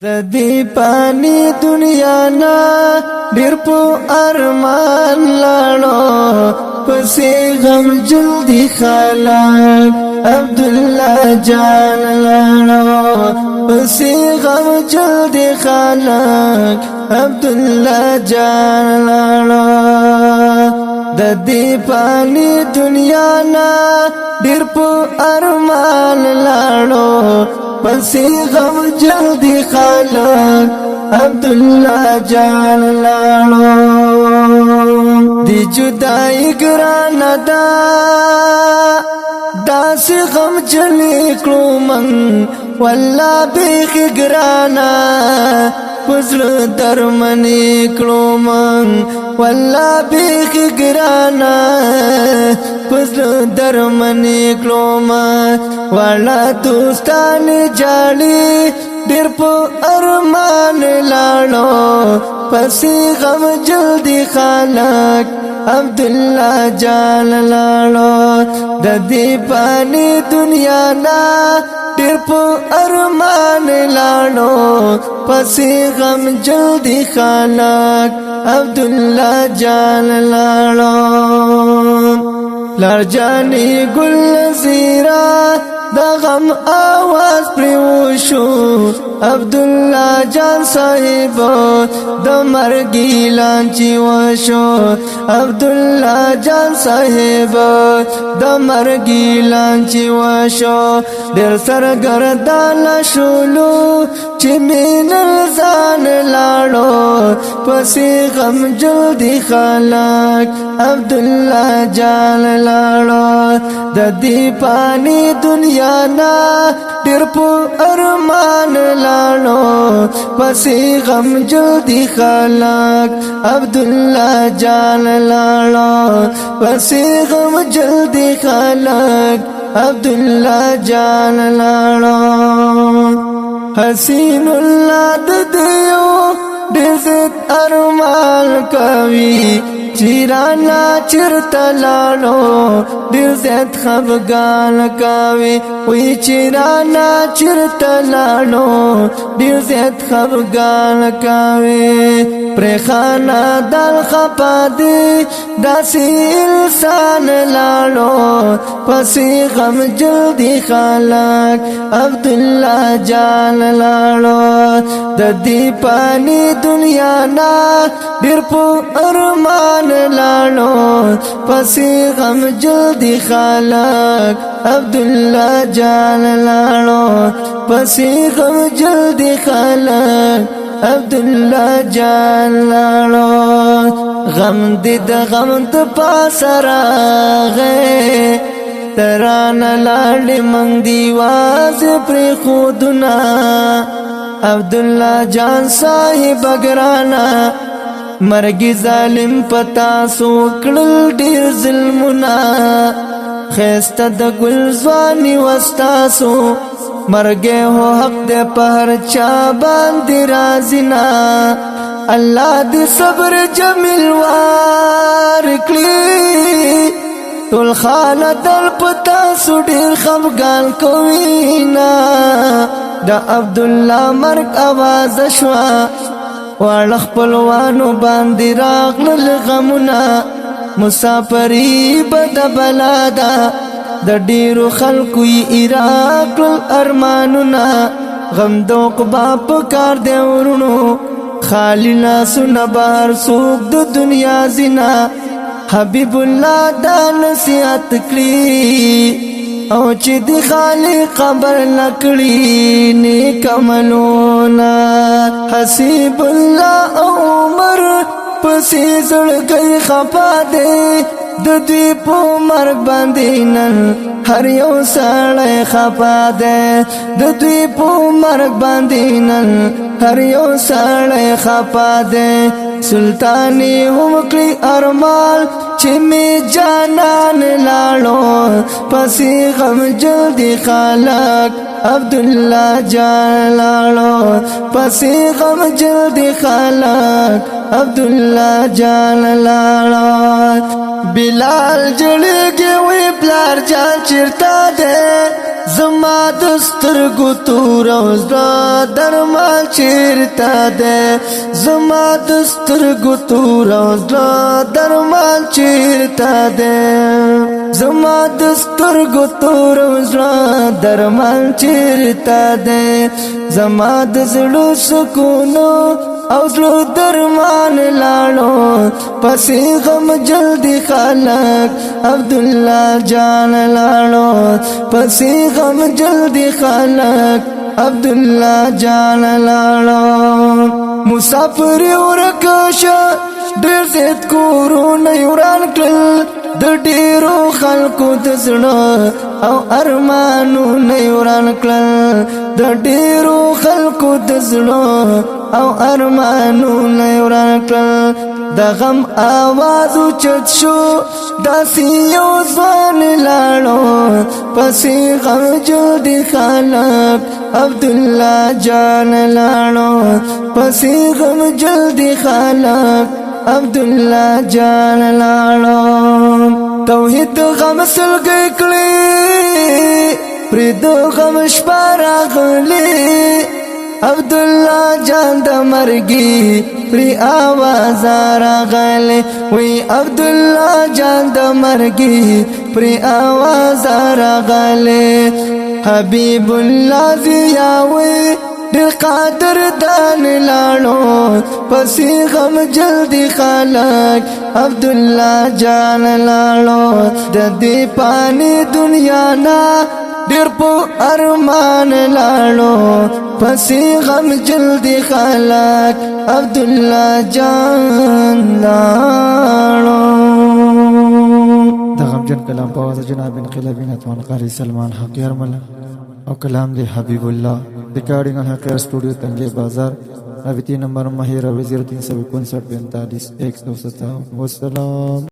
د دې پانی دنیا نا ډیر په ارمان لاړو پسې غم جلدی خلک عبدالله جان لاړو پسې غم جلدی خلک عبدالله جان لاړو د دې پانی دنیا نا ډیر په ارمان لاړو پسې غم جلدی خلک عبدالله جان لاړو دی جدائی گران دا داس غم جلی کړو من والله بیخ گرانا پزړ درمنې کړو من والله بیخ گرانا پزړ درمنې کړو من والا دوستان جاړي ډېر په ارمان لاړو پسې غم جلدی خلک عبدالله جان لاړو د دې پانی دنیا نا ډېر په ارمان لاړو پسې غم جلدی خلک عبدالله جان لاړو لار جانی گل زیرا دا غم آواز پریوشو عبدالله جان صاحب د مرګی لانچی وشو عبدالله جان صاحب د مرګی لانچی وشو ډېر سرګردان شولو چې مين ځان لاړو پسې غم جلدی خلک عبدالله جان لاړو د دې پانی دنیا نا ډېر په ارمان لاړو پسې غم جلدی خلک عبدالله جان لاړو پسې غم جلدی خلک عبدالله جان لاړو حسین الله د دیو ډېر ارمان کوي چیرانا چرتا لاړو ډېر زیات خفګان کوي وی چیرانا چرتا لاړو ډېر زیات خفګان کوي پر خانا دل خپا دی داسې انسان لاړو پسې غم جلدی خلک عبدالله جان لاړو د دې پانی دنیا نا ډېر په ارمان لاړو پسې غم جلدی خلک عبدالله جان لاړو پسې غم جلدی خلک عبدالله جان لاړو غم دې د غم د پاسره غه تران لاړې مونږ دی واز پر خودنا عبدالله جان صاحب ګرانا مرګي ظالم پتا سو کړل ډېر ظلمنا خسته د ګل ځواني وستاسو مرګه هو حق دې په هر چا باندې رازنا الله دې صبر جمیل ورکړي ټول خالد پتا سو ډېر خفګان کوي نا دا عبدالله مرګ आवाज شوا واړه خپلوانو باندې راغلل غمونه مسافری بد بلادا د ډیرو خلکو یې اراکل ارمانونه غم دوق باپ کار دی ورونو خالی لاسونه بهر سوق د دنیا زینا حبیب الله دا نصیحت کړي او چې دی خالی قبر نکړي نیک عملونه حسیب الله عمر پسې زړګي خپا دے د دې په مرګ باندې نن هر یو سړی خپا دے د دې په مرګ باندې نن هر یو سړی خپا دے سلطانی هم کړی ارمان چې می جانان لاړو پسې غم جلدی خلک عبدالله جان لاړو پسې غم جلدی خلک عبدالله جان لاړو بلال جړګي وی پلار جان چرتا دے زما دسترګو تور او زړه درمل چیرته ده زما دسترګو تور او زړه درمل چیرته ده زما دسترګو تور او زړه درمل چیرته ده زما د زړه سکون او زړه درمان لاړو پسې غم جلدی خلق عبد الله جان لاړو پسې غم جلدی خلق عبد الله جان لاړو مسافر ورکش ډېر زیات کورونه وران کړل د ډېرو خلکو د زړه او ارمانونه وران کړل د ډېرو خلکو د زړه او ارمانونه وران کړل د غم आवाज اوچت شو داسې یو ځوان لاړو پسې غم جلدی خلق عبد الله جان لاړو پسې غم جلدی خلق عبد الله جان لاړو توحید غم سلګي کړی پرې د غم شپه راغلی عبد الله جان د مرګي پرې आवाज راغلی وی عبد الله جان د مرګي پرې आवाज راغلی حبیب الله زیاوي ډېر قادر دان لاړو پسې غم جلدی خلق عبد الله جان لاړو د دې پانی دنیا نا ډېر په ارمان لاړو پسې غم جلدی خلق عبد الله جان لاړو دا غمجن کلام په واسطه جناب انقلابی نتوان قاری سلمان حق یرمل او کلام دی حبیب الله ریکارڈنگ حقیر اسٹوڈیو تنگے بازار ابتی نمبر مہیر 0359 45 157 والسلام